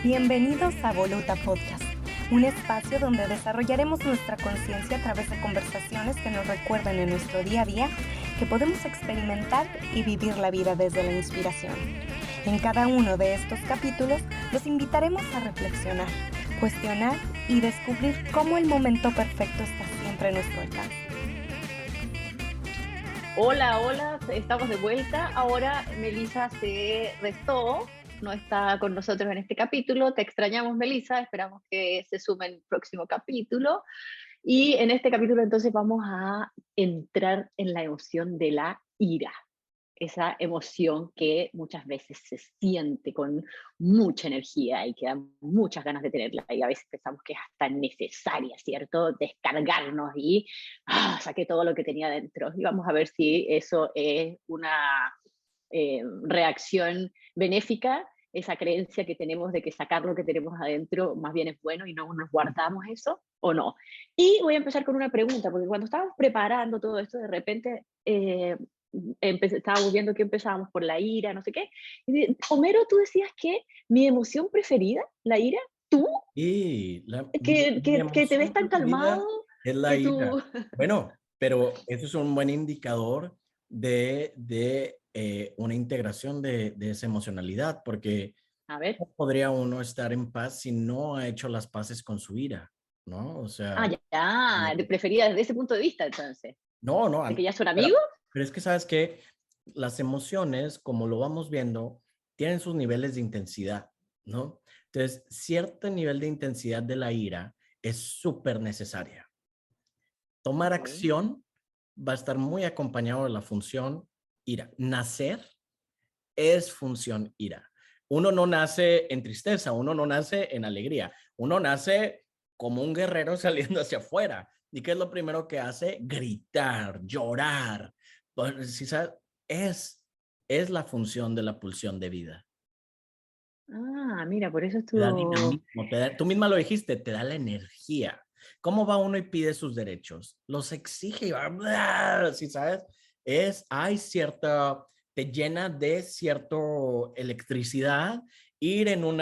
Bienvenidos a Voluta Podcast, un espacio donde desarrollaremos nuestra conciencia a través de conversaciones que nos recuerden en nuestro día a día que podemos experimentar y vivir la vida desde la inspiración. En cada uno de estos capítulos los invitaremos a reflexionar, cuestionar y descubrir cómo el momento perfecto está siempre a nuestro alcance. Hola, estamos de vuelta. Ahora Melissa se restó, no está con nosotros en este capítulo. Te extrañamos, Melissa, esperamos que se sume en el próximo capítulo. Y en este capítulo entonces vamos a entrar en la emoción de la ira. Esa emoción que muchas veces se siente con mucha energía y que da muchas ganas de tenerla, y a veces pensamos que es hasta necesaria, ¿cierto? Descargarnos y saqué todo lo que tenía dentro. Y vamos a ver si eso es una reacción benéfica, esa creencia que tenemos de que sacar lo que tenemos adentro más bien es bueno y no nos guardamos eso, o no. Y voy a empezar con una pregunta, porque cuando estábamos preparando todo esto, de repente estábamos viendo que empezábamos por la ira, no sé qué. Y Homero, tú decías que mi emoción preferida, la ira, tú, Y mi que te ves emoción tan calmado, preferida es la que ira. tú... Bueno, pero eso es un buen indicador de una integración de esa emocionalidad, porque A ver, ¿cómo podría uno estar en paz si no ha hecho las paces con su ira? ¿No? O sea, ya, te prefería desde ese punto de vista, entonces, no, no, de que ya son pero, amigos. pero es que sabes que las emociones, como lo vamos viendo, tienen sus niveles de intensidad, ¿no? Entonces, cierto nivel de intensidad de la ira es súper necesaria. Tomar Okay. acción va a estar muy acompañado de la función ira. Nacer es función ira. Uno no nace en tristeza, uno no nace en alegría, uno nace como un guerrero saliendo hacia afuera. ¿Y qué es lo primero que hace? Gritar, llorar. Pues, si sabes, es la función de la pulsión de vida. Mira, por eso Te da estuvo... dinamismo, tú misma lo dijiste, te da la energía. ¿Cómo va uno y pide sus derechos? Los exige y va, si sabes, hay cierta, te llena de cierta electricidad ir en un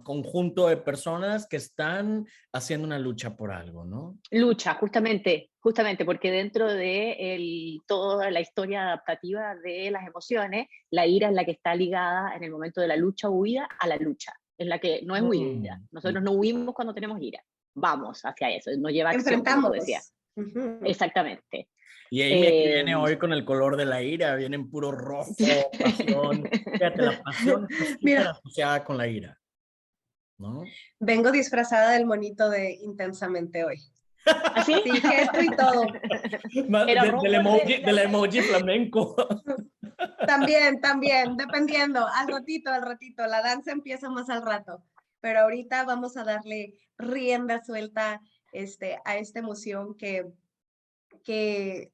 conjunto de personas que están haciendo una lucha por algo, ¿no? Lucha, justamente, porque dentro de toda la historia adaptativa de las emociones, la ira es la que está ligada en el momento de la lucha o huida a la lucha, es la que no es huida. Mm. Nosotros no huimos cuando tenemos ira, vamos hacia eso, nos lleva a acción, como tú decías. Enfrentamos. Ujú. Exactamente. Y Amy aquí Eh, viene hoy con el color de la ira, viene en puro rojo, pasión. Fíjate, la pasión está súper Mira, asociada con la ira, ¿no? vengo disfrazada del monito de Intensamente hoy. ¿Así? Sí, gesto y todo. Era rojo Del emoji flamenco. También, dependiendo. Al ratito. La danza empieza más al rato. Pero ahorita vamos a darle rienda suelta a esta emoción que, que,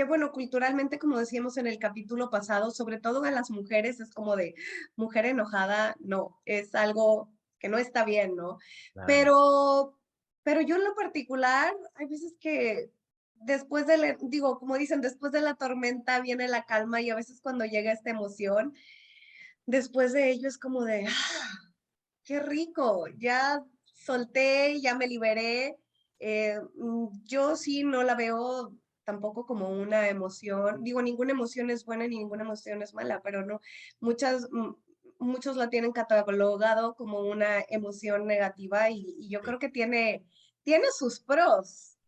bueno, culturalmente, como decíamos en el capítulo pasado, sobre todo a las mujeres, es como de mujer enojada, no, es algo que no está bien, ¿no? Claro. Pero yo en lo particular, hay veces que después digo, como dicen, después de la tormenta viene la calma y a veces cuando llega esta emoción, después de ello es como de, qué rico, ya solté, ya me liberé. Yo sí no la veo tampoco como una emoción, digo, ninguna emoción es buena ni ninguna emoción es mala, pero no, muchos la tienen catalogado como una emoción negativa y yo creo que tiene sus pros.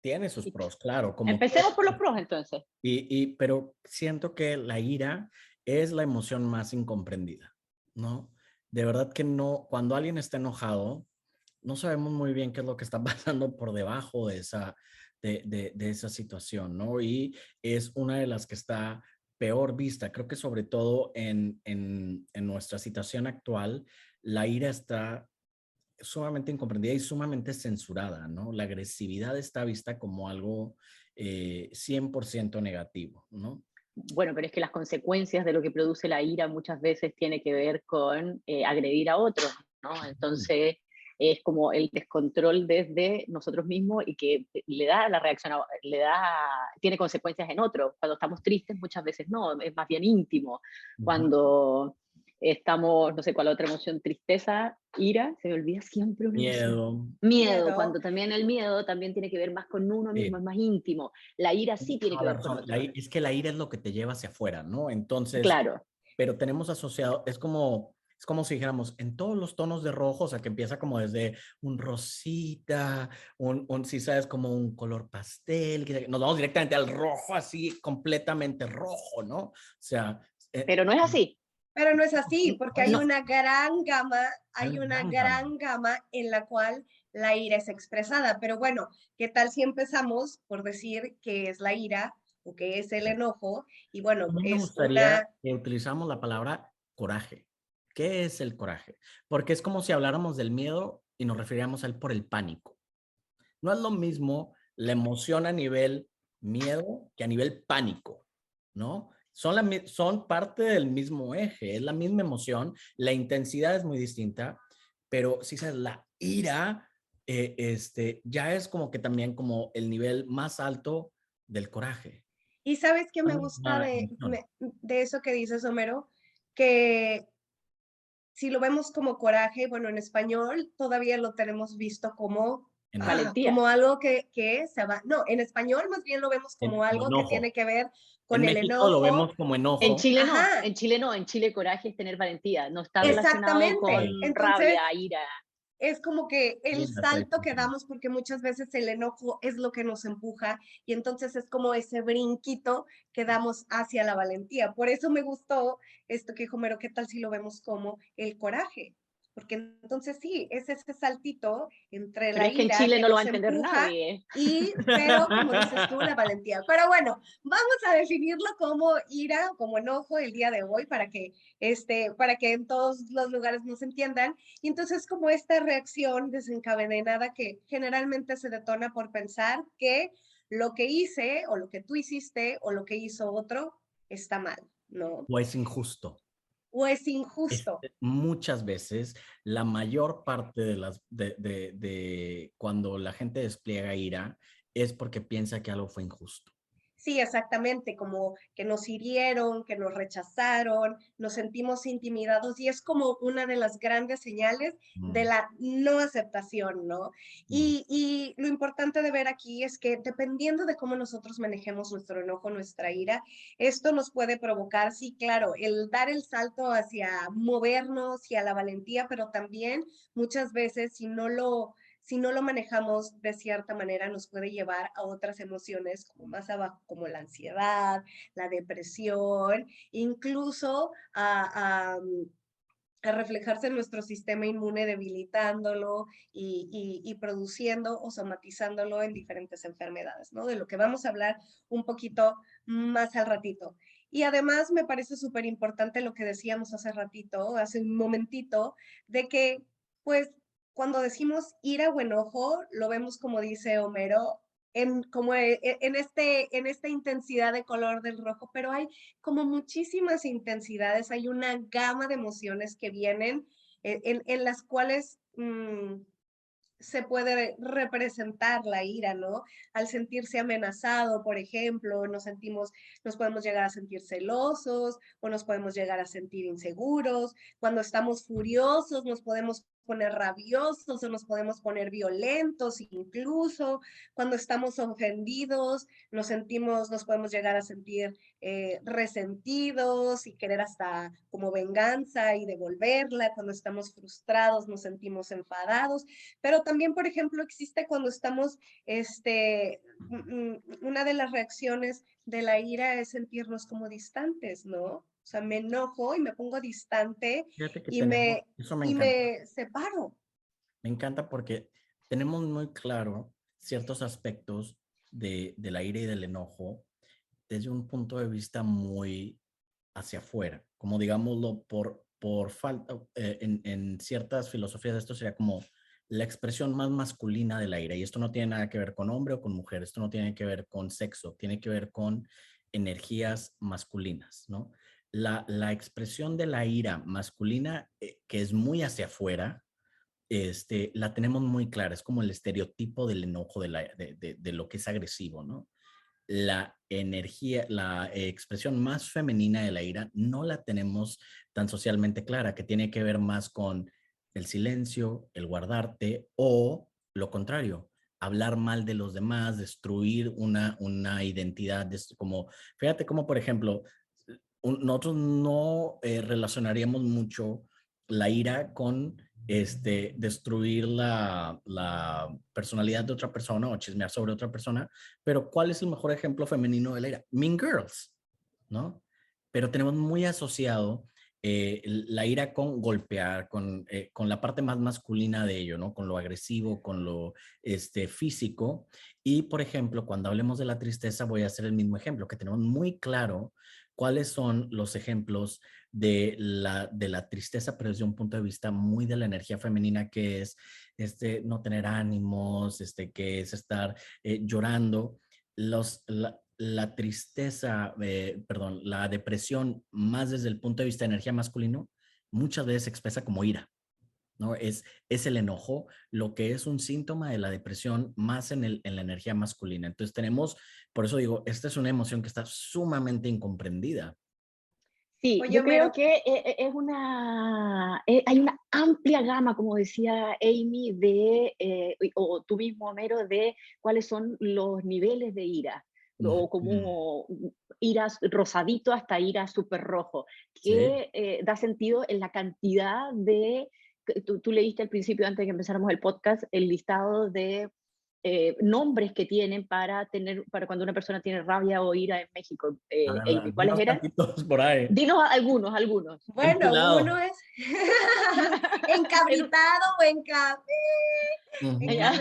Tiene sus pros, claro, como Empecemos todo. por los pros, entonces. Pero siento que la ira es la emoción más incomprendida, ¿no? De verdad que no, cuando alguien está enojado, no sabemos muy bien qué es lo que está pasando por debajo de de esa situación, ¿no? Y es una de las que está peor vista. Creo que sobre todo en nuestra situación actual, la ira está sumamente incomprendida y sumamente censurada, ¿no? La agresividad está vista como algo 100% negativo, ¿no? Bueno, pero es que las consecuencias de lo que produce la ira muchas veces tiene que ver con agredir a otros, ¿no? Entonces es como el descontrol desde nosotros mismos y que le da la reacción, tiene consecuencias en otros. Cuando estamos tristes muchas veces no, es más bien íntimo. Ujú. Cuando estamos, no sé cuál otra emoción, tristeza, ira, se me olvida siempre una emoción. Miedo. Miedo, cuando también el miedo también tiene que ver más con uno mismo, Sí. es más íntimo. La ira sí tiene que Toda la ver con razón. otro. Es que la ira es lo que te lleva hacia afuera, ¿no? Entonces, Claro, pero tenemos asociado, es como si dijéramos, en todos los tonos de rojo, o sea, que empieza como desde un rosita, si sabes, como un color pastel, que nos vamos directamente al rojo, así, completamente rojo, ¿no? O sea, pero no es así. Pero no es así, porque hay No. una gran gama, hay hay una gran gran gama en la cual la ira es expresada. Pero bueno, ¿qué tal si empezamos por decir qué es la ira o qué es el enojo? Y A bueno, mí me es gustaría una... que utilizamos la palabra coraje. ¿Qué es el coraje? Porque es como si habláramos del miedo y nos refiriéramos a él por el pánico. No es lo mismo la emoción a nivel miedo que a nivel pánico, ¿no? Son parte del mismo eje, es la misma emoción, la intensidad es muy distinta, pero si sabes, la ira ya es como que también como el nivel más alto del coraje. Y sabes qué me La gusta misma emoción. de eso que dices, Homero, que si lo vemos como coraje, bueno, en español todavía lo tenemos visto como, Valentía. como algo que se va. No, en español más bien lo vemos como Como algo que enojo. tiene que ver En con el México lo enojo. vemos como En enojo. Chile no, Ajá, en Chile no, en Chile coraje es tener valentía, no está relacionado con exactamente. Sí, Entonces, rabia, ira. es como que sí, el la estoy salto que entendiendo. damos, porque muchas veces el enojo es lo que nos empuja y entonces es como ese brinquito que damos hacia la valentía. Por eso me gustó esto que dijo Mero, ¿qué tal si lo vemos como el coraje? Porque entonces sí, es ese saltito entre Pero la es que en ira Chile que no lo va a nos entender empuja nadie. pero como dices tú, la valentía. Pero bueno, vamos a definirlo como ira, como enojo el día de hoy para que en todos los lugares nos entiendan. Y entonces como esta reacción desencadenada que generalmente se detona por pensar que lo que hice o lo que tú hiciste o lo que hizo otro está mal, ¿no? O es injusto. O es injusto. Muchas veces, la mayor parte de cuando la gente despliega ira es porque piensa que algo fue injusto. Sí, exactamente, como que nos hirieron, que nos rechazaron, nos sentimos intimidados y es como una de las grandes señales de Mm, la no aceptación, ¿no? mm. Y lo importante de ver aquí es que dependiendo de cómo nosotros manejemos nuestro enojo, nuestra ira, esto nos puede provocar, sí, claro, el dar el salto hacia movernos y a la valentía, pero también muchas veces si no lo manejamos de cierta manera, nos puede llevar a otras emociones como más abajo, como la ansiedad, la depresión, incluso a reflejarse en nuestro sistema inmune, debilitándolo y produciendo o somatizándolo en diferentes enfermedades, ¿no? De lo que vamos a hablar un poquito más al ratito. Y además me parece súper importante lo que decíamos hace ratito, hace un momentito, de que, pues, cuando decimos ira o enojo, lo vemos como dice Homero, en esta intensidad de color del rojo, pero hay como muchísimas intensidades, hay una gama de emociones que vienen en las cuales se puede representar la ira, ¿no? Al sentirse amenazado, por ejemplo, nos podemos llegar a sentir celosos o nos podemos llegar a sentir inseguros. Cuando estamos furiosos, nos podemos poner rabiosos o nos podemos poner violentos incluso. Cuando estamos ofendidos, nos podemos llegar a sentir resentidos y querer hasta como venganza y devolverla. Cuando estamos frustrados, nos sentimos enfadados. Pero también, por ejemplo, existe cuando estamos, una de las reacciones de la ira es sentirnos como distantes, ¿no? O sea, me enojo y me pongo distante Fíjate que y tenemos, eso me y encanta. me separo. Me encanta porque tenemos muy claro ciertos aspectos de la ira y del enojo desde un punto de vista muy hacia afuera, como digámoslo por falta, en ciertas filosofías de esto sería como la expresión más masculina de la ira. Y esto no tiene nada que ver con hombre o con mujer, esto no tiene que ver con sexo, tiene que ver con energías masculinas, ¿no? La expresión de la ira masculina, que es muy hacia afuera, la tenemos muy clara, es como el estereotipo del enojo, de lo que es agresivo, ¿no? la energía, la expresión más femenina de la ira no la tenemos tan socialmente clara, que tiene que ver más con el silencio, el guardarte o lo contrario, hablar mal de los demás, destruir una identidad, como, fíjate como por ejemplo, nosotros no relacionaríamos mucho la ira con destruir la personalidad de otra persona o chismear sobre otra persona, pero ¿cuál es el mejor ejemplo femenino de la ira? Mean Girls, ¿no? Pero tenemos muy asociado la ira con golpear, con la parte más masculina de ello, ¿no? Con lo agresivo, con lo físico. Y, por ejemplo, cuando hablemos de la tristeza, voy a hacer el mismo ejemplo, que tenemos muy claro cuáles son los ejemplos de la tristeza, pero desde un punto de vista muy de la energía femenina, que es no tener ánimos, que es estar llorando. La tristeza, perdón, la depresión más desde el punto de vista de energía masculino, muchas veces se expresa como ira, ¿no? Es el enojo, lo que es un síntoma de la depresión más en la energía masculina. Entonces tenemos, por eso digo, esta es una emoción que está sumamente incomprendida. Sí, Oye, yo creo Homero, que hay una amplia gama, como decía Amy, o tú mismo, Homero, de cuáles son los niveles de ira, o como iras rosadito hasta ira súper rojo, que da sentido en la cantidad de... Tú leíste al principio, antes de que empezáramos el podcast, el listado de nombres que tienen para cuando una persona tiene rabia o ira en México. Amy, ¿cuáles Unos eran? tantitos por ahí. Dinos algunos. bueno, uno es El- encabritado o ya.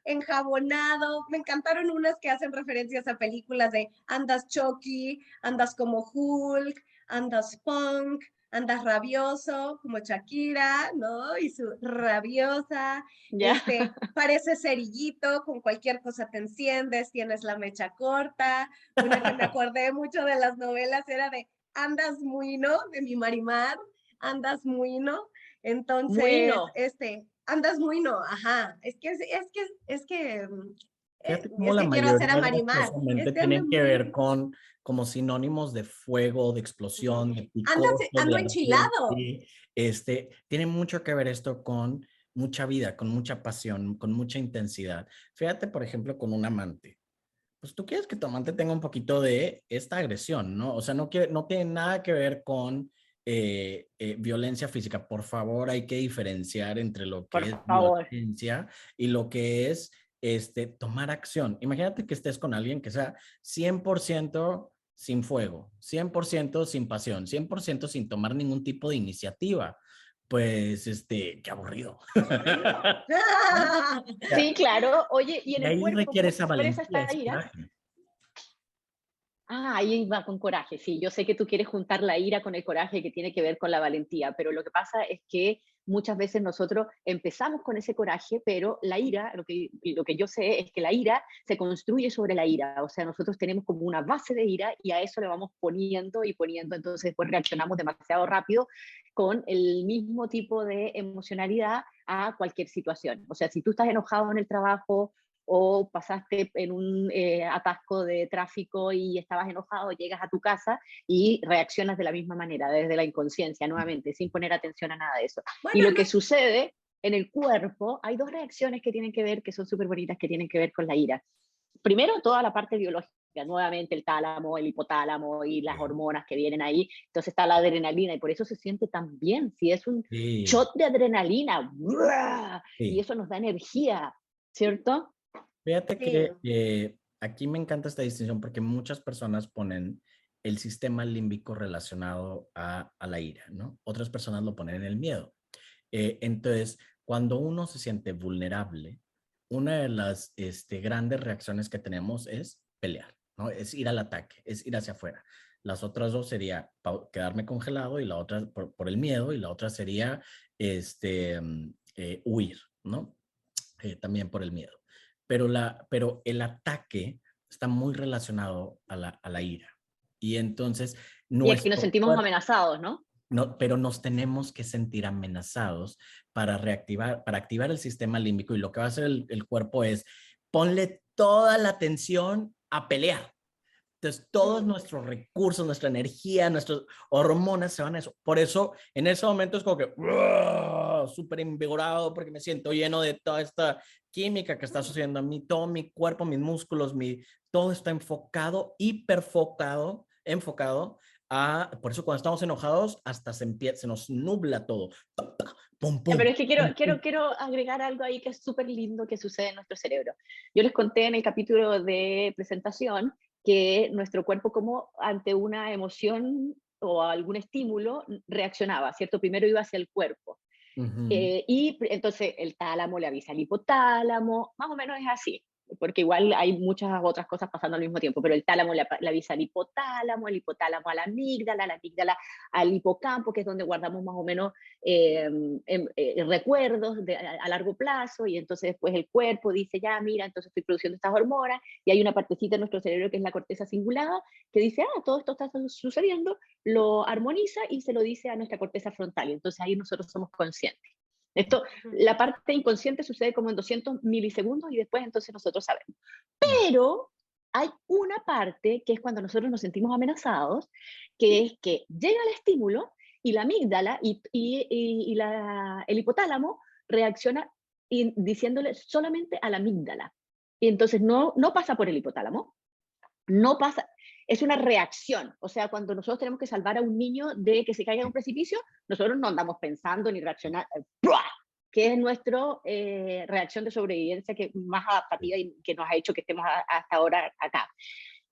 enjabonado. Me encantaron unas que hacen referencias a películas de andas Chucky, andas como Hulk, andas punk, andas rabioso, como Shakira, ¿no? Y su rabiosa, Ya. parece cerillito, con cualquier cosa te enciendes, tienes la mecha corta. Una que me acordé mucho de las novelas era de andas muino, de mi Marimar, andas muino. Entonces, Bueno, andas muino, ajá. Fíjate cómo Es la que quiero hacer a mayoría Marimar. graciosamente tienen que ver con como sinónimos de fuego, de explosión, de picoso, Ando de enchilado. ardiente. Tiene mucho que ver esto con mucha vida, con mucha pasión, con mucha intensidad. Fíjate, por ejemplo, con un amante. Pues tú quieres que tu amante tenga un poquito de esta agresión, ¿no? O sea, no tiene nada que ver con violencia física. Por favor, hay que diferenciar entre lo que por es favor. violencia y lo que es tomar acción. Imagínate que estés con alguien que sea 100% sin fuego, 100% sin pasión, 100% sin tomar ningún tipo de iniciativa. Pues, qué aburrido. Sí, claro. Oye, ¿y en Y el ahí cuerpo requiere cómo se esa expresa valentía, esta ese ira? coraje. Ah, ahí va con coraje, sí. Yo sé que tú quieres juntar la ira con el coraje que tiene que ver con la valentía, pero lo que pasa es que muchas veces nosotros empezamos con ese coraje, pero la ira, lo que yo sé es que la ira se construye sobre la ira. O sea, nosotros tenemos como una base de ira y a eso le vamos poniendo y poniendo, entonces después reaccionamos demasiado rápido con el mismo tipo de emocionalidad a cualquier situación. O sea, si tú estás enojado en el trabajo o pasaste en un atasco de tráfico y estabas enojado, llegas a tu casa y reaccionas de la misma manera, desde la inconsciencia, nuevamente, sin poner atención a nada de eso. Y Bueno, lo que sucede en el cuerpo, hay dos reacciones que tienen que ver, que son súper bonitas, que tienen que ver con la ira. Primero, toda la parte biológica, nuevamente el tálamo, el hipotálamo y las hormonas que vienen ahí. Entonces está la adrenalina y por eso se siente tan bien. Si es un Sí, shot de adrenalina, ¡buah! Y sí. eso nos da energía, ¿cierto? Fíjate sí. que aquí me encanta esta distinción porque muchas personas ponen el sistema límbico relacionado a la ira, ¿no? Otras personas lo ponen en el miedo. Entonces, cuando uno se siente vulnerable, una de las grandes reacciones que tenemos es pelear, ¿no? Es ir al ataque, es ir hacia afuera. Las otras dos sería quedarme congelado y la otra por el miedo y la otra sería huir, ¿no? También por el miedo. Pero el ataque está muy relacionado a la ira. Y entonces Y aquí nos nuestro sentimos cuerpo, amenazados, ¿no? no, pero nos tenemos que sentir amenazados para activar el sistema límbico y lo que va a hacer el cuerpo es ponle toda la atención a pelear. Entonces, todos nuestros recursos, nuestra energía, nuestras hormonas se van a eso. Por eso, en ese momento es como que súper invigorado porque me siento lleno de toda esta química que está sucediendo a mí, todo mi cuerpo, mis músculos, todo está enfocado, enfocado por eso cuando estamos enojados hasta se nos nubla todo. Pum, pum, Pero es que pum, pum. quiero agregar algo ahí que es súper lindo que sucede en nuestro cerebro. Yo les conté en el capítulo de presentación que nuestro cuerpo, como ante una emoción o algún estímulo, reaccionaba, ¿cierto? Primero iba hacia el cuerpo. Y entonces el tálamo le avisa al hipotálamo, más o menos es así, porque igual hay muchas otras cosas pasando al mismo tiempo, pero el tálamo le avisa al hipotálamo, el hipotálamo a la amígdala al hipocampo, que es donde guardamos más o menos recuerdos a largo plazo, y entonces después el cuerpo dice, ya, mira, entonces estoy produciendo estas hormonas, y hay una partecita en nuestro cerebro que es la corteza cingulada, que dice, todo esto está sucediendo, lo armoniza y se lo dice a nuestra corteza frontal, y entonces ahí nosotros somos conscientes. Esto, la parte inconsciente sucede como en 200 milisegundos y después entonces nosotros sabemos. Pero hay una parte que es cuando nosotros nos sentimos amenazados, que es que llega el estímulo y la amígdala el hipotálamo reacciona diciéndole solamente a la amígdala. Y entonces no pasa por el hipotálamo, no pasa, es una reacción. O sea, cuando nosotros tenemos que salvar a un niño de que se caiga en un precipicio, nosotros no andamos pensando ni reaccionando, que es nuestra reacción de sobrevivencia que más adaptativa y que nos ha hecho que estemos hasta ahora acá.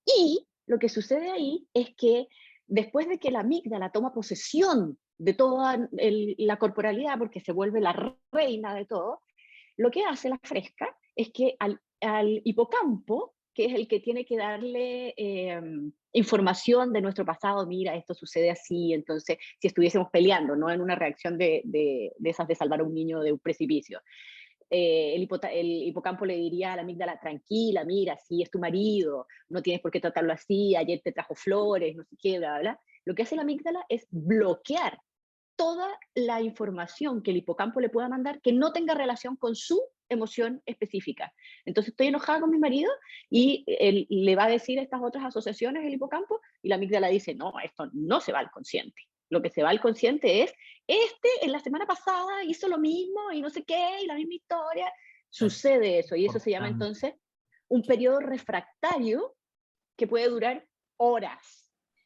Y lo que sucede ahí es que después de que la amígdala toma posesión de toda la corporalidad, porque se vuelve la reina de todo, lo que hace la fresca es que al hipocampo, que es el que tiene que darle información de nuestro pasado, mira, esto sucede así, entonces, si estuviésemos peleando, no en una reacción de esas de salvar a un niño de un precipicio. El hipocampo le diría a la amígdala, tranquila, mira, sí, es tu marido, no tienes por qué tratarlo así, ayer te trajo flores, no sé qué, bla, bla. Lo que hace la amígdala es bloquear toda la información que el hipocampo le pueda mandar que no tenga relación con su emoción específica. Entonces estoy enojada con mi marido y él le va a decir estas otras asociaciones el hipocampo y la amígdala dice, no, esto no se va al consciente. Lo que se va al consciente es, en la semana pasada hizo lo mismo y no sé qué, y la misma historia. Sucede eso, y eso se llama entonces un periodo refractario que puede durar horas.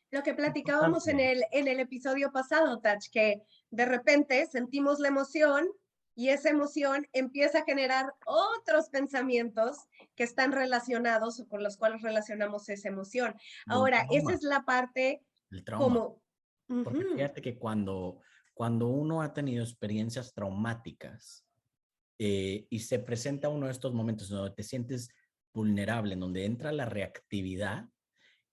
Lo que platicábamos en el episodio pasado, Tach, que de repente sentimos la emoción y esa emoción empieza a generar otros pensamientos que están relacionados o con los cuales relacionamos esa emoción. Ahora, esa es la parte el trauma. como... Porque fíjate que cuando uno ha tenido experiencias traumáticas y se presenta uno de estos momentos donde te sientes vulnerable, en donde entra la reactividad,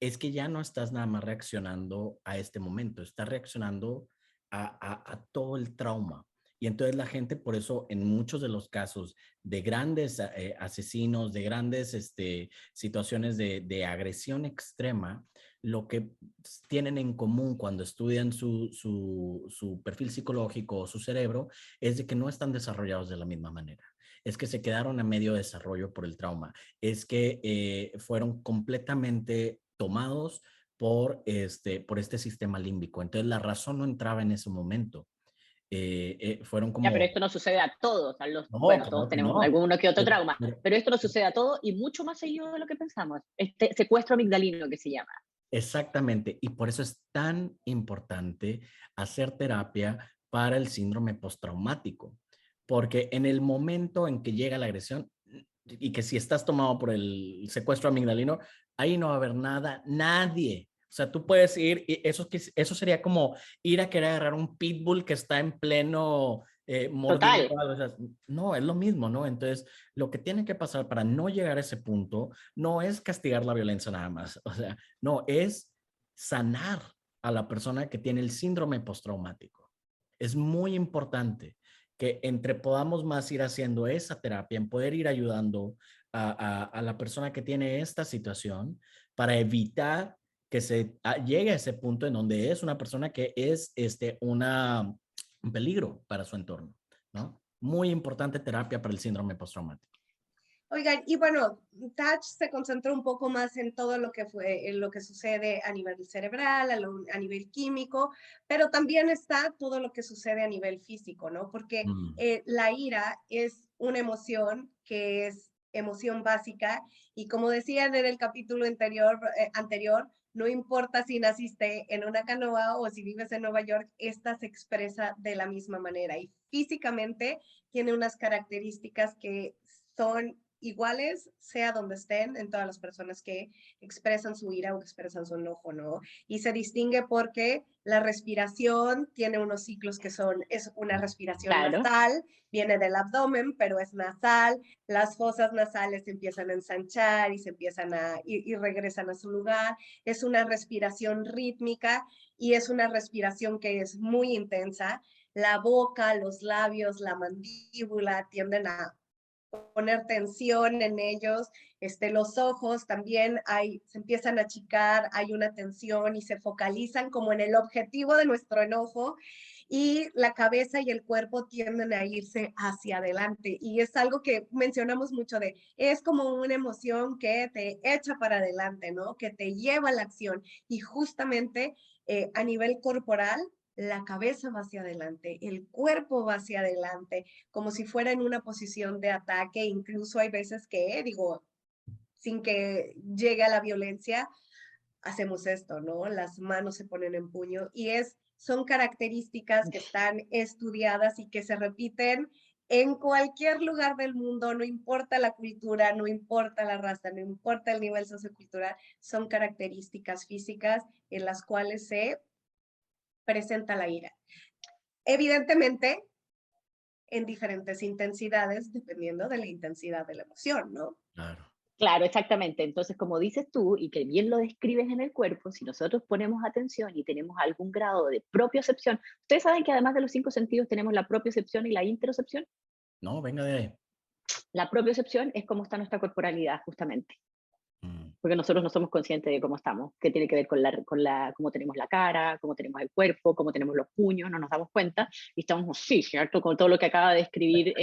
es que ya no estás nada más reaccionando a este momento, estás reaccionando a todo el trauma. Y entonces la gente, por eso, en muchos de los casos de grandes asesinos, de grandes situaciones de agresión extrema, lo que tienen en común cuando estudian su perfil psicológico o su cerebro es de que no están desarrollados de la misma manera. Es que se quedaron a medio desarrollo por el trauma. Es que fueron completamente tomados por este sistema límbico. Entonces la razón no entraba en ese momento. Fueron como... Ya, pero esto no sucede a todos. Bueno, todos tenemos alguno que otro trauma, pero esto no sucede a todos y mucho más seguido de lo que pensamos. Este secuestro amigdalino que se llama. Exactamente, y por eso es tan importante hacer terapia para el síndrome postraumático, porque en el momento en que llega la agresión, y que si estás tomado por el secuestro amigdalino, ahí no va a haber nada, nadie. O sea, tú puedes ir, y eso sería como ir a querer agarrar un pitbull que está en pleno mordiendo. O sea, no, es lo mismo, ¿no? Entonces, lo que tiene que pasar para no llegar a ese punto no es castigar la violencia nada más. O sea, no, es sanar a la persona que tiene el síndrome postraumático. Es muy importante que entre podamos más ir haciendo esa terapia, en poder ir ayudando a la persona que tiene esta situación para evitar que se llegue a ese punto en donde es una persona que es un peligro para su entorno, ¿no? Muy importante terapia para el síndrome postraumático. Oigan, y bueno, Touch se concentró un poco más en todo lo que fue, en lo que sucede a nivel cerebral, a nivel químico, pero también está todo lo que sucede a nivel físico, ¿no? Porque la ira es una emoción que es emoción básica y como decían en el capítulo anterior, no importa si naciste en una canoa o si vives en Nueva York, esta se expresa de la misma manera y físicamente tiene unas características que son iguales, sea donde estén, en todas las personas que expresan su ira o expresan su enojo, ¿no? Y se distingue porque la respiración tiene unos ciclos que es una respiración Claro. nasal, viene del abdomen, pero es nasal, las fosas nasales se empiezan a ensanchar y se empiezan y regresan a su lugar, es una respiración rítmica y es una respiración que es muy intensa. La boca, los labios, la mandíbula tienden a poner tensión en ellos, los ojos también se empiezan a achicar, hay una tensión y se focalizan como en el objetivo de nuestro enojo y la cabeza y el cuerpo tienden a irse hacia adelante y es algo que mencionamos mucho es como una emoción que te echa para adelante, ¿no? Que te lleva a la acción y justamente a nivel corporal la cabeza va hacia adelante, el cuerpo va hacia adelante, como si fuera en una posición de ataque. Incluso hay veces que, digo, sin que llegue a la violencia, hacemos esto, ¿no? Las manos se ponen en puño y son características que están estudiadas y que se repiten en cualquier lugar del mundo, no importa la cultura, no importa la raza, no importa el nivel sociocultural, son características físicas en las cuales se presenta la ira. Evidentemente, en diferentes intensidades, dependiendo de la intensidad de la emoción, ¿no? Claro. Claro, exactamente. Entonces, como dices tú, y que bien lo describes en el cuerpo, si nosotros ponemos atención y tenemos algún grado de propiocepción, ustedes saben que además de los 5 sentidos tenemos la propiocepción y la interocepción. No, venga de ahí. La propiocepción es cómo está nuestra corporalidad, justamente, Mm. porque nosotros no somos conscientes de cómo estamos, que tiene que ver cómo tenemos la cara, cómo tenemos el cuerpo, cómo tenemos los puños, no nos damos cuenta y estamos así, ¿cierto? Con todo lo que acaba de escribir.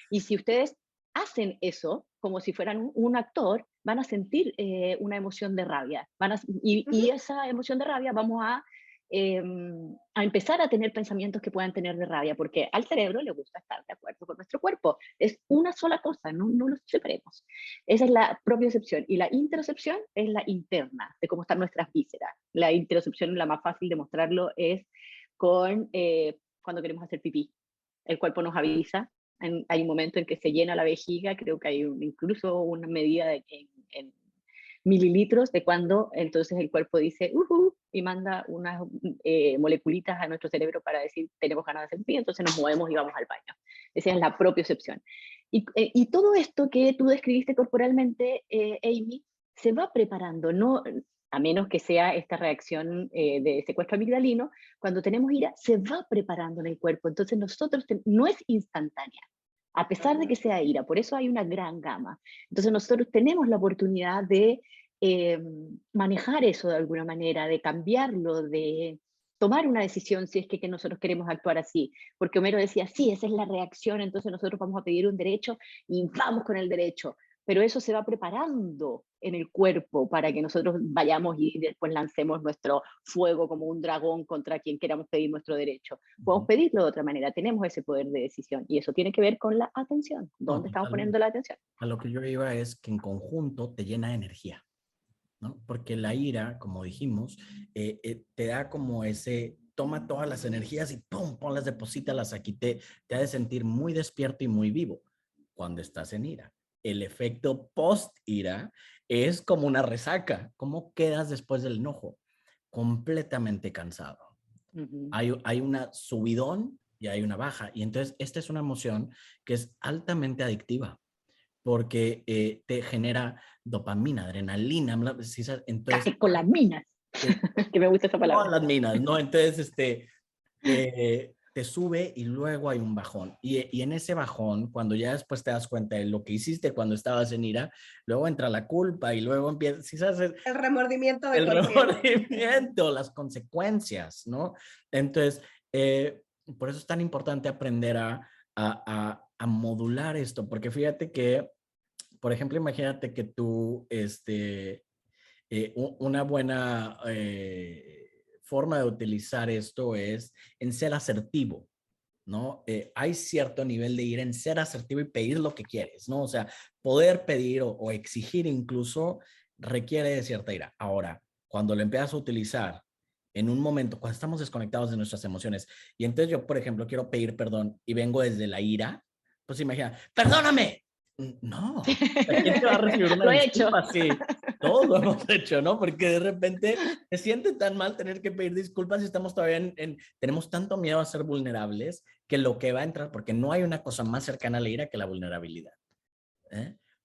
Y si ustedes hacen eso como si fueran un actor, van a sentir una emoción de rabia. Y esa emoción de rabia vamos a empezar a tener pensamientos que puedan tener de rabia, porque al cerebro le gusta estar de acuerdo con nuestro cuerpo. Es una sola cosa, no lo separemos. Esa es la propiocepción. Y la interocepción es la interna, de cómo están nuestras vísceras. La interocepción, la más fácil de mostrarlo, es cuando queremos hacer pipí. El cuerpo nos avisa, hay un momento en que se llena la vejiga, creo que hay incluso una medida en mililitros de cuando entonces el cuerpo dice y manda unas moleculitas a nuestro cerebro para decir tenemos ganas de hacer pipí, entonces nos movemos y vamos al baño. Esa es la propiocepción. Y todo esto que tú describiste corporalmente, Amy, se va preparando, no, a menos que sea esta reacción de secuestro amigdalino, cuando tenemos ira, se va preparando en el cuerpo. Entonces no es instantánea, a pesar de que sea ira. Por eso hay una gran gama. Entonces nosotros tenemos la oportunidad de manejar eso de alguna manera, de cambiarlo, de tomar una decisión si es que nosotros queremos actuar así. Porque Homero decía, sí, esa es la reacción, entonces nosotros vamos a pedir un derecho y vamos con el derecho. Pero eso se va preparando en el cuerpo para que nosotros vayamos y después lancemos nuestro fuego como un dragón contra quien queramos pedir nuestro derecho. Podemos pedirlo de otra manera, tenemos ese poder de decisión y eso tiene que ver con la atención. ¿Dónde estamos poniendo la atención? A lo que yo iba es que en conjunto te llena de energía, ¿no? Porque la ira, como dijimos, te da como toma todas las energías y ¡pum! Ponlas, deposítalas aquí, te ha de sentir muy despierto y muy vivo cuando estás en ira. El efecto post-ira es como una resaca. ¿Cómo quedas después del enojo? Completamente cansado. Hay una subidón y hay una baja. Y entonces esta es una emoción que es altamente adictiva porque te genera dopamina, adrenalina. Entonces, catecolaminas, que me gusta esa palabra. Todas las minas, ¿no? Entonces, te sube y luego hay un bajón. Y en ese bajón, cuando ya después te das cuenta de lo que hiciste cuando estabas en ira, luego entra la culpa y luego empieza, ¿sí sabes? El remordimiento de el remordimiento, las consecuencias, ¿no? Entonces, por eso es tan importante aprender a modular esto, porque fíjate que por ejemplo, imagínate que tú, una buena forma de utilizar esto es en ser asertivo, ¿no? Hay cierto nivel de ira en ser asertivo y pedir lo que quieres, ¿no? O sea, poder pedir o exigir incluso requiere de cierta ira. Ahora, cuando lo empiezas a utilizar en un momento, cuando estamos desconectados de nuestras emociones, y entonces yo, por ejemplo, quiero pedir perdón y vengo desde la ira, pues imagina, perdóname. No, ¿quién te va a recibir una Lo he hecho. disculpa? Sí, todos lo hemos hecho, ¿no? Porque de repente se siente tan mal tener que pedir disculpas y estamos todavía tenemos tanto miedo a ser vulnerables que lo que va a entrar, porque no hay una cosa más cercana a la ira que la vulnerabilidad.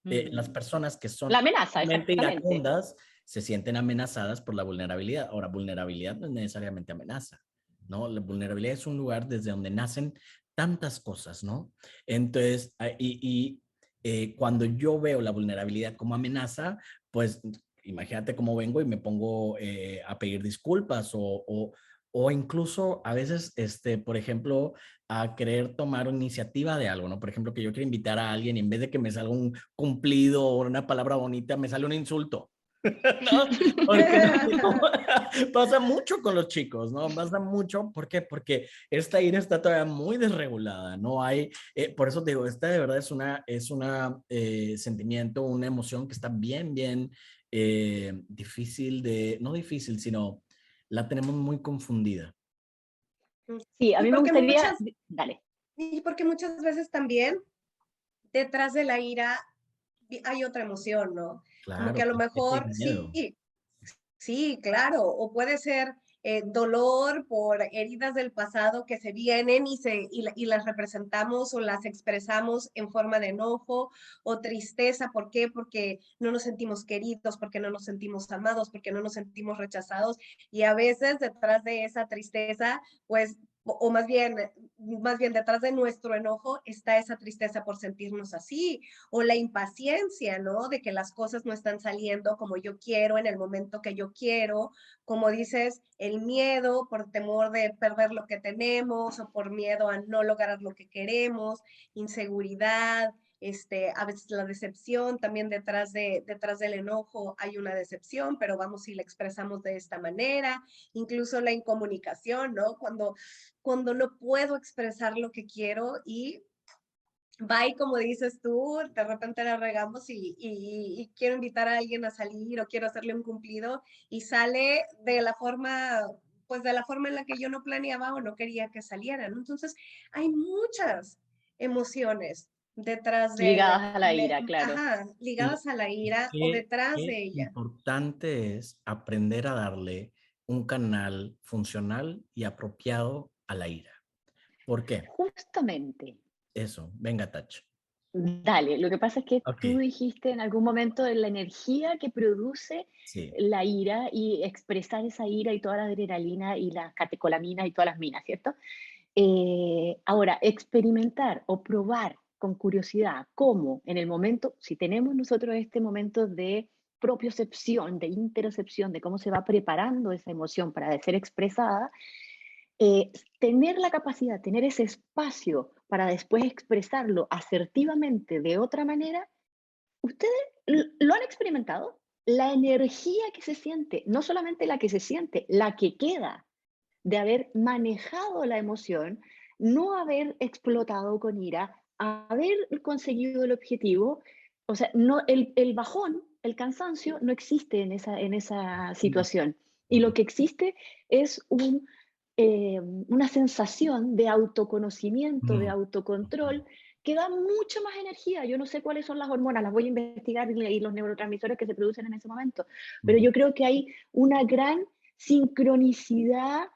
Las personas que son La amenaza, realmente exactamente. iracundas se sienten amenazadas por la vulnerabilidad. Ahora, vulnerabilidad no es necesariamente amenaza, ¿no? La vulnerabilidad es un lugar desde donde nacen tantas cosas, ¿no? Entonces, cuando yo veo la vulnerabilidad como amenaza, pues imagínate cómo vengo y me pongo a pedir disculpas o incluso a veces, por ejemplo, a querer tomar iniciativa de algo, ¿no? Por ejemplo, que yo quiero invitar a alguien y en vez de que me salga un cumplido o una palabra bonita, me sale un insulto. ¿No? Porque pasa mucho con los chicos, ¿no? Pasa mucho, ¿por qué? Porque esta ira está todavía muy desregulada, no hay, por eso te digo, esta de verdad es una sentimiento, una emoción que está bien, bien difícil de, no difícil, sino la tenemos muy confundida. Sí, a Y mí me porque gustaría, dale. y porque muchas veces también detrás de la ira hay otra emoción, ¿no? Como que Claro, a lo tristeza y mejor miedo. sí, sí, claro, o puede ser dolor por heridas del pasado que se vienen y las representamos o las expresamos en forma de enojo o tristeza. ¿Por qué? Porque no nos sentimos queridos, porque no nos sentimos amados, porque no nos sentimos rechazados. Y a veces detrás de esa tristeza, pues, o más bien detrás de nuestro enojo está esa tristeza por sentirnos así, o la impaciencia, ¿no? De que las cosas no están saliendo como yo quiero, en el momento que yo quiero, como dices, el miedo por temor de perder lo que tenemos o por miedo a no lograr lo que queremos, inseguridad, a veces la decepción, también detrás del enojo hay una decepción, pero vamos y la expresamos de esta manera, incluso la incomunicación, ¿no? Cuando no puedo expresar lo que quiero y va y como dices tú, de repente la regamos y quiero invitar a alguien a salir o quiero hacerle un cumplido y sale de la forma, pues de la forma en la que yo no planeaba o no quería que salieran. Entonces, hay muchas emociones detrás Ligadas a la ira, claro. ajá, Y ligadas a la ira o qué, detrás de qué ella. importante es aprender a darle un canal funcional y apropiado a la ira. ¿Por qué? Justamente. Eso, venga, Tach. Dale, lo que pasa es que Ok, tú dijiste en algún momento de la energía que produce sí. la ira y expresar esa ira y toda la adrenalina y las catecolaminas y todas las minas, ¿cierto? Ahora, experimentar o probar con curiosidad cómo en el momento, si tenemos nosotros este momento de propiocepción, de interocepción, de cómo se va preparando esa emoción para ser expresada, tener la capacidad, tener ese espacio para después expresarlo asertivamente de otra manera, ¿ustedes lo han experimentado? La energía que se siente, no solamente la que se siente, la que queda de haber manejado la emoción, no haber explotado con ira, haber conseguido el objetivo. O sea, no, el bajón, el cansancio no existe en esa situación. Y lo que existe es una sensación de autoconocimiento, de autocontrol, que da mucha más energía. Yo no sé cuáles son las hormonas, las voy a investigar y los neurotransmisores que se producen en ese momento, pero yo creo que hay una gran sincronicidad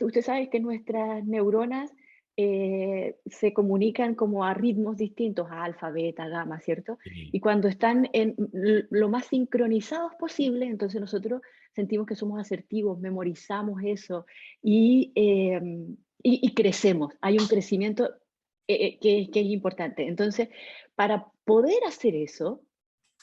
usted sabe que nuestras neuronas se comunican como a ritmos distintos, a alfa, beta, gamma, ¿cierto? Sí. Y cuando están en lo más sincronizados posible, entonces nosotros sentimos que somos asertivos, memorizamos eso y crecemos. Hay un crecimiento que es importante. Entonces, para poder hacer eso,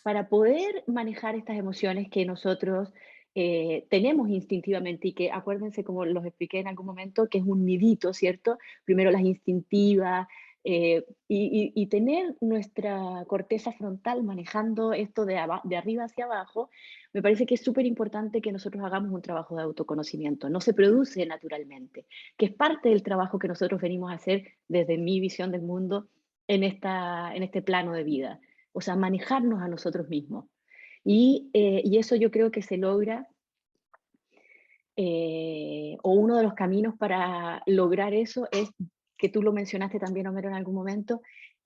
para poder manejar estas emociones que nosotros tenemos instintivamente y que acuérdense, como los expliqué en algún momento, que es un nidito, ¿cierto? Primero las instintivas, y tener nuestra corteza frontal manejando esto de arriba hacia abajo, me parece que es súper importante que nosotros hagamos un trabajo de autoconocimiento. No se produce naturalmente, que es parte del trabajo que nosotros venimos a hacer desde mi visión del mundo en este plano de vida. O sea, manejarnos a nosotros mismos. Y eso yo creo que se logra, o uno de los caminos para lograr eso es, que tú lo mencionaste también, Homero, en algún momento,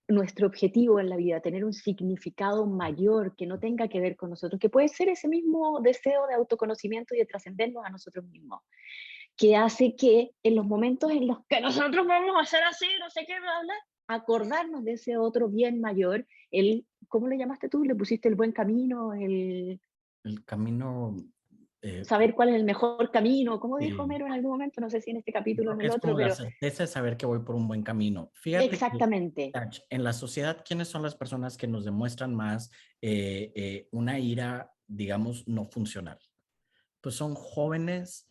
nuestro objetivo en la vida, tener un significado mayor que no tenga que ver con nosotros, que puede ser ese mismo deseo de autoconocimiento y de trascendernos a nosotros mismos, que hace que en los momentos en los que nosotros vamos a hacer así, no sé qué, bla, bla, acordarnos de ese otro bien mayor, ¿cómo le llamaste tú? ¿Le pusiste el buen camino? El camino, Saber cuál es el mejor camino, como dijo sí, Homero en algún momento, no sé si en este capítulo o creo en que el es otro, como la pero certeza de saber que voy por un buen camino. Fíjate que, exactamente. Tach, en la sociedad, ¿quiénes son las personas que nos demuestran más una ira, digamos, no funcional? Pues son jóvenes,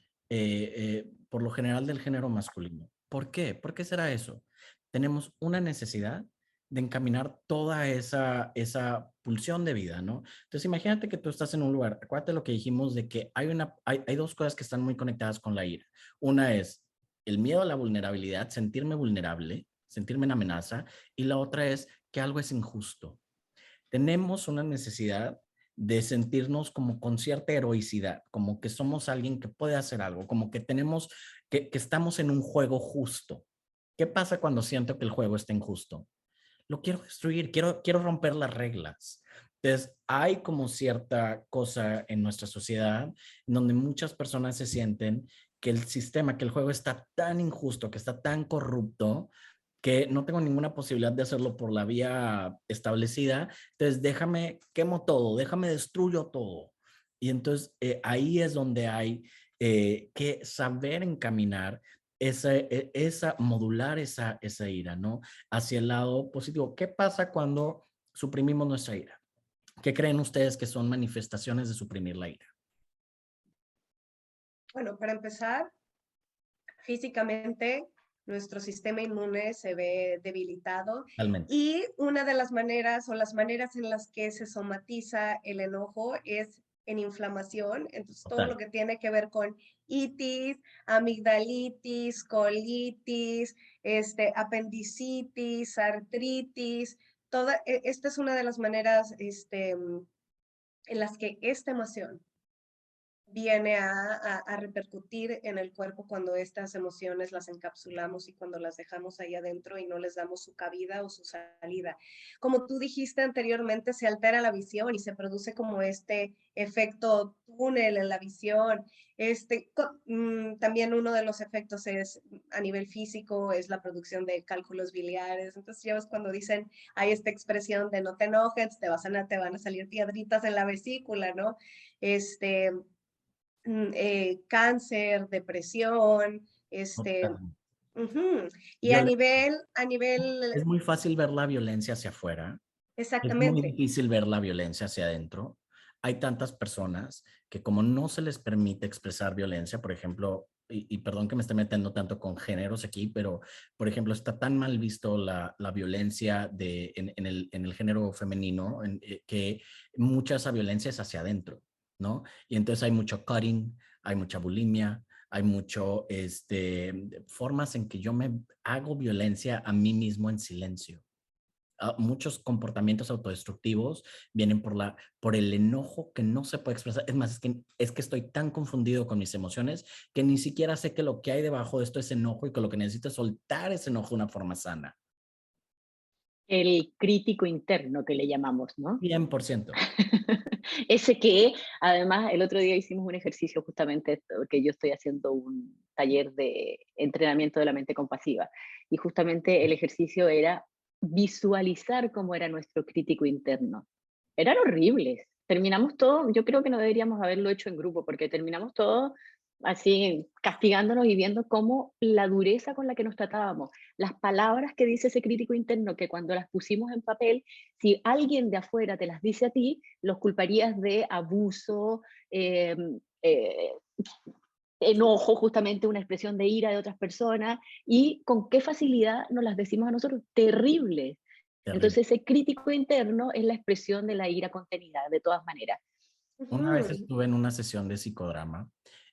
por lo general del género masculino. ¿Por qué? ¿Por qué será eso? Tenemos una necesidad de encaminar toda esa pulsión de vida, ¿no? Entonces, imagínate que tú estás en un lugar, acuérdate lo que dijimos de que hay dos cosas que están muy conectadas con la ira. Una es el miedo a la vulnerabilidad, sentirme vulnerable, sentirme en amenaza, y la otra es que algo es injusto. Tenemos una necesidad de sentirnos como con cierta heroicidad, como que somos alguien que puede hacer algo, como que tenemos, que estamos en un juego justo. ¿Qué pasa cuando siento que el juego está injusto? Lo quiero destruir, quiero romper las reglas. Entonces, hay como cierta cosa en nuestra sociedad en donde muchas personas se sienten que el sistema, que el juego está tan injusto, que está tan corrupto, que no tengo ninguna posibilidad de hacerlo por la vía establecida. Entonces, déjame, quemo todo, déjame, destruyo todo. Y entonces ahí es donde hay que saber encaminar modular esa ira, ¿no? Hacia el lado positivo. ¿Qué pasa cuando suprimimos nuestra ira? ¿Qué creen ustedes que son manifestaciones de suprimir la ira? Bueno, para empezar, físicamente nuestro sistema inmune se ve debilitado Realmente. y una de las maneras o las maneras en las que se somatiza el enojo es en inflamación. Entonces, todo lo Total. que tiene que ver con itis, amigdalitis, colitis, apendicitis, artritis, esta es una de las maneras en las que esta emoción viene a repercutir en el cuerpo cuando estas emociones las encapsulamos y cuando las dejamos ahí adentro y no les damos su cabida o su salida. Como tú dijiste anteriormente, se altera la visión y se produce como este efecto túnel en la visión. También uno de los efectos es a nivel físico, es la producción de cálculos biliares. Entonces ya ves cuando dicen, hay esta expresión de no te enojes, te van a salir piedritas en la vesícula, ¿no? Cáncer, depresión, Total. uh-huh. Y a Violencia. nivel, a nivel, Es muy fácil ver la violencia hacia afuera. Es muy exactamente, difícil ver la violencia hacia adentro. Hay tantas personas que como no se les permite expresar violencia, por ejemplo, y perdón que me esté metiendo tanto con géneros aquí, pero por ejemplo está tan mal visto la violencia en el género femenino que mucha esa violencia es hacia adentro, ¿no? Y entonces hay mucho cutting, hay mucha bulimia, hay mucho, formas en que yo me hago violencia a mí mismo en silencio. Muchos comportamientos autodestructivos vienen por el enojo que no se puede expresar. Es más, es que estoy tan confundido con mis emociones que ni siquiera sé que lo que hay debajo de esto es enojo y que lo que necesito es soltar ese enojo de una forma sana. El crítico interno que le llamamos, ¿no? 100%. Ese que, además, el otro día hicimos un ejercicio justamente, que yo estoy haciendo un taller de entrenamiento de la mente compasiva, y justamente el ejercicio era visualizar cómo era nuestro crítico interno. Eran horribles. Terminamos todo, yo creo que no deberíamos haberlo hecho en grupo, porque terminamos todo así castigándonos y viendo cómo la dureza con la que nos tratábamos, las palabras que dice ese crítico interno, que cuando las pusimos en papel, si alguien de afuera te las dice a ti, los culparías de abuso, eh, eh, enojo, justamente una expresión de ira de otras personas, y con qué facilidad nos las decimos a nosotros, terrible. Terrible. Entonces ese crítico interno es la expresión de la ira contenida, de todas maneras. Una vez Ujú. estuve en una sesión de psicodrama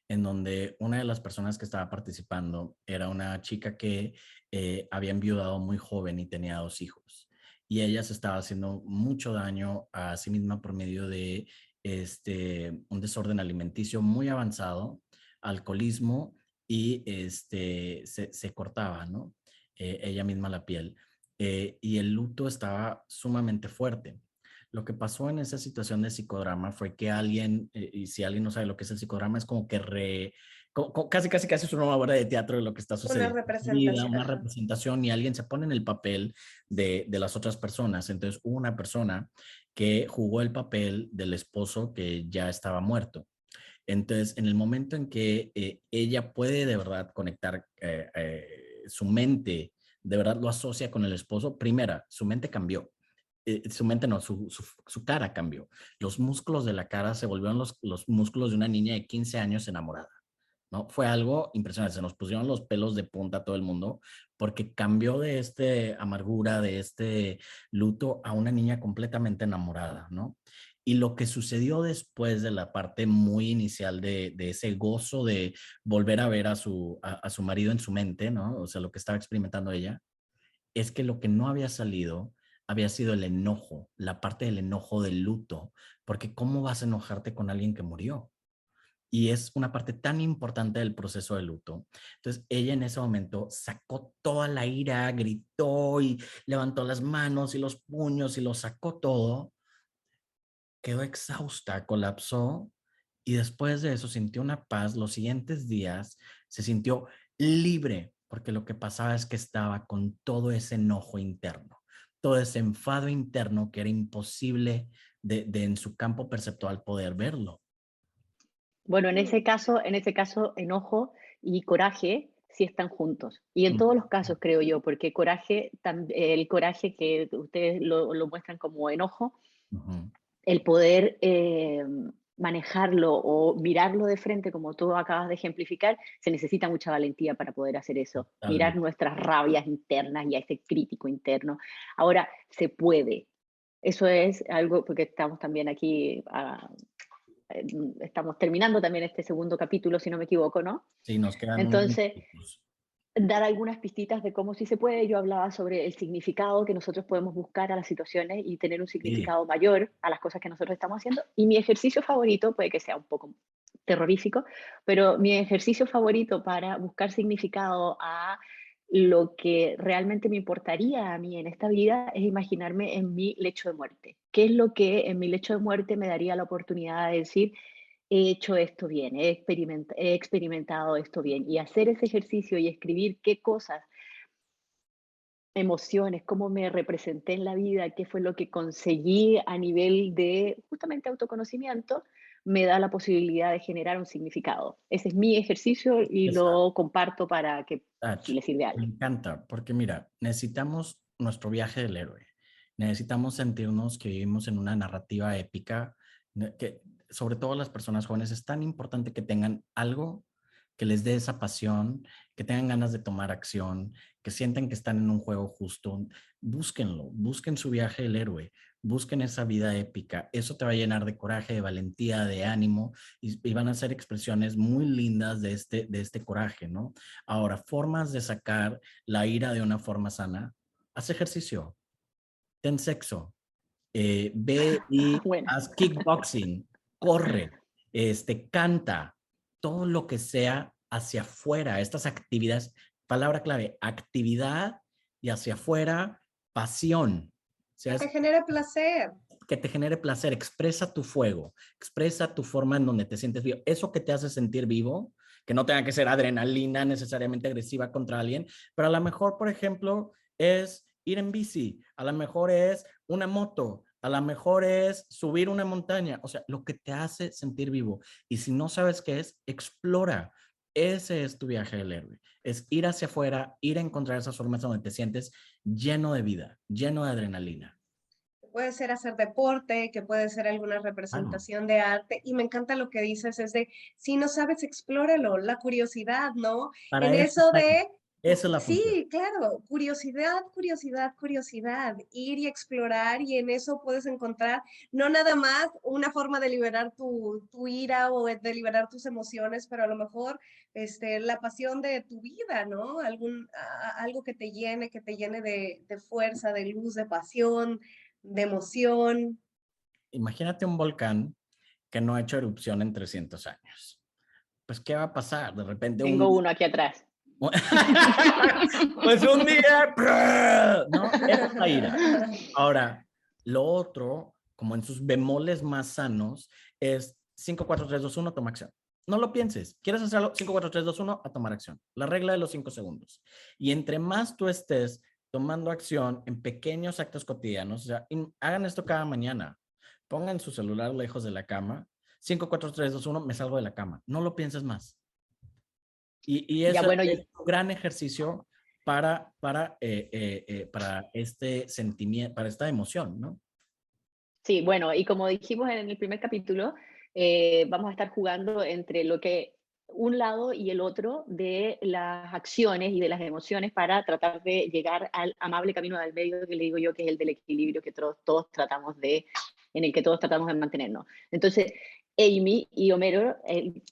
en donde una de las personas que estaba participando era una chica que había enviudado muy joven y tenía 2 hijos. Y ella se estaba haciendo mucho daño a sí misma por medio de un desorden alimenticio muy avanzado, alcoholismo y se cortaba, ¿no? Ella misma la piel. Y el luto estaba sumamente fuerte. Lo que pasó en esa situación de psicodrama fue que alguien, y si alguien no sabe lo que es el psicodrama, es como que casi es una obra de teatro de lo que está Una sucediendo en su vida, representación, una ajá. representación, y alguien se pone en el papel de las otras personas. Entonces hubo una persona que jugó el papel del esposo que ya estaba muerto. Entonces, en el momento en que ella puede de verdad conectar su mente, de verdad lo asocia con el esposo, primera, su mente cambió. Su mente no, su cara cambió. Los músculos de la cara se volvieron los músculos de una niña de 15 años enamorada, ¿no? Fue algo impresionante. Se nos pusieron los pelos de punta a todo el mundo porque cambió de amargura, de luto a una niña completamente enamorada, ¿no? Y lo que sucedió después de la parte muy inicial de ese gozo de volver a ver a su marido en su mente, ¿no? O sea, lo que estaba experimentando ella, es que lo que no había salido había sido el enojo, la parte del enojo del luto, porque ¿cómo vas a enojarte con alguien que murió? Y es una parte tan importante del proceso de luto. Entonces, ella en ese momento sacó toda la ira, gritó y levantó las manos y los puños y lo sacó todo, quedó exhausta, colapsó y después de eso sintió una paz. Los siguientes días se sintió libre porque lo que pasaba es que estaba con todo ese enojo interno, todo ese enfado interno que era imposible de en su campo perceptual poder verlo. Bueno, Mm. en ese caso, enojo y coraje sí están juntos. Y en todos Mm, los casos, creo yo, porque coraje, el coraje que ustedes lo muestran como enojo, ujú, el poder manejarlo o mirarlo de frente, como tú acabas de ejemplificar, se necesita mucha valentía para poder hacer eso. Mirar totalmente. nuestras rabias internas y a ese crítico interno. Ahora, se puede. Eso es algo, porque estamos también aquí estamos terminando también este segundo capítulo, si no me equivoco, ¿no? Sí, nos quedan unos Entonces, minutitos. dar algunas pistitas de cómo sí se puede. Yo hablaba sobre el significado que nosotros podemos buscar a las situaciones y tener un Sí, significado mayor a las cosas que nosotros estamos haciendo. Y mi ejercicio favorito, puede que sea un poco terrorífico, pero mi ejercicio favorito para buscar significado a lo que realmente me importaría a mí en esta vida es imaginarme en mi lecho de muerte. ¿Qué es lo que en mi lecho de muerte me daría la oportunidad de decir, he hecho esto bien, he experimentado esto bien? Y hacer ese ejercicio y escribir qué cosas, emociones, cómo me representé en la vida, qué fue lo que conseguí a nivel de justamente autoconocimiento, me da la posibilidad de generar un significado. Ese es mi ejercicio y exacto. lo comparto para que si Ach, le sirve a me alguien. encanta, porque mira, necesitamos nuestro viaje del héroe. Necesitamos sentirnos que vivimos en una narrativa épica, que sobre todo las personas jóvenes es tan importante que tengan algo que les dé esa pasión, que tengan ganas de tomar acción, que sientan que están en un juego justo. Búsquenlo, busquen su viaje del héroe, busquen esa vida épica. Eso te va a llenar de coraje, de valentía, de ánimo y van a ser expresiones muy lindas de este coraje, ¿no? Ahora, formas de sacar la ira de una forma sana. Haz ejercicio, ten sexo, ve y Bueno, haz kickboxing, corre, canta, todo lo que sea hacia afuera, estas actividades, palabra clave, actividad y hacia afuera, pasión. O sea, Que te genere placer. que te genere placer, expresa tu fuego, expresa tu forma en donde te sientes vivo. Eso que te hace sentir vivo, que no tenga que ser adrenalina necesariamente agresiva contra alguien, pero a lo mejor, por ejemplo, es ir en bici, a lo mejor es una moto, A lo mejor es subir una montaña, o sea, lo que te hace sentir vivo. Y si no sabes qué es, explora. Ese es tu viaje del héroe. Es ir hacia afuera, ir a encontrar esas formas donde te sientes lleno de vida, lleno de adrenalina. Puede ser hacer deporte, que puede ser alguna representación de arte. Y me encanta lo que dices, es de, si no sabes, explóralo, la curiosidad, ¿no? Para En eso de, esa es la función. sí, claro, curiosidad, curiosidad, curiosidad, ir y explorar y en eso puedes encontrar no nada más una forma de liberar tu ira o de liberar tus emociones, pero a lo mejor la pasión de tu vida, ¿no? Algo que te llene de fuerza, de luz, de pasión, de emoción. Imagínate un volcán que no ha hecho erupción en 300 años. Pues, ¿qué va a pasar? De repente Tengo uno aquí atrás. Pues un día, ¿no? Esa es la ira. Ahora, lo otro, como en sus bemoles más sanos, es 5, 4, 3, 2, 1, toma acción. No lo pienses. ¿Quieres hacerlo? 5, 4, 3, 2, 1, a tomar acción. La regla de los 5 segundos. Y entre más tú estés tomando acción en pequeños actos cotidianos, o sea, hagan esto cada mañana. Pongan su celular lejos de la cama. 5, 4, 3, 2, 1, me salgo de la cama. No lo pienses más. Y eso es un gran ejercicio para este sentimiento, para esta emoción, ¿no? Sí, bueno, y como dijimos en el primer capítulo, vamos a estar jugando entre lo que un lado y el otro de las acciones y de las emociones para tratar de llegar al amable camino del medio que le digo yo, que es el del equilibrio que todos tratamos en el que todos tratamos de mantenernos. Entonces, Amy y Homero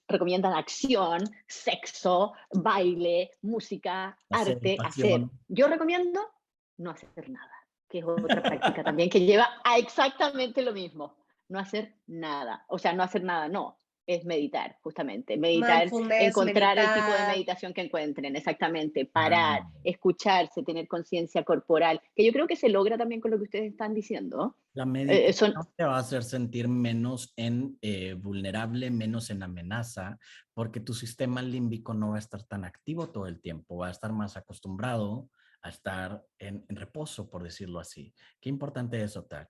recomiendan acción, sexo, baile, música, arte, hacer. Yo recomiendo no hacer nada, que es otra práctica también que lleva a exactamente lo mismo. No hacer nada. O sea, no hacer nada, no. Es meditar, justamente. Meditar, encontrar el tipo de meditación que encuentren, exactamente. Parar, escucharse, tener conciencia corporal, que yo creo que se logra también con lo que ustedes están diciendo. La meditación te va a hacer sentir menos vulnerable, menos en amenaza, porque tu sistema límbico no va a estar tan activo todo el tiempo, va a estar más acostumbrado a estar en reposo, por decirlo así. Qué importante es eso, Tach.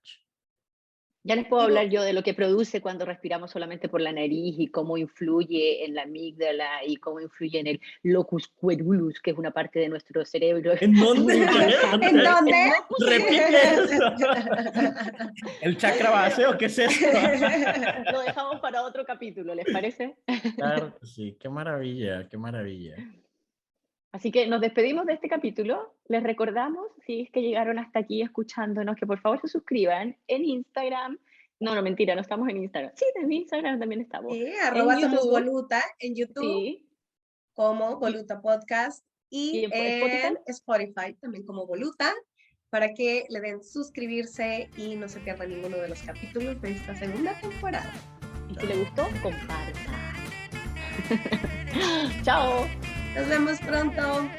Ya les puedo hablar yo de lo que produce cuando respiramos solamente por la nariz y cómo influye en la amígdala y cómo influye en el locus coeruleus, que es una parte de nuestro cerebro. ¿En dónde? ¿En dónde? Repite. ¿El chakra base o qué es eso? Lo dejamos para otro capítulo, ¿les parece? Claro que sí, qué maravilla, qué maravilla. Así que nos despedimos de este capítulo. Les recordamos, si es que llegaron hasta aquí escuchándonos, que por favor se suscriban en Instagram. No, mentira, no estamos en Instagram. Sí, en Instagram también estamos. Sí, @somosvoluta en YouTube, sí, como Voluta Podcast, y en Spotify también como Voluta, para que le den suscribirse y no se pierdan ninguno de los capítulos de esta segunda temporada. Y si le gustó, compartan. Chao. Nos vemos pronto.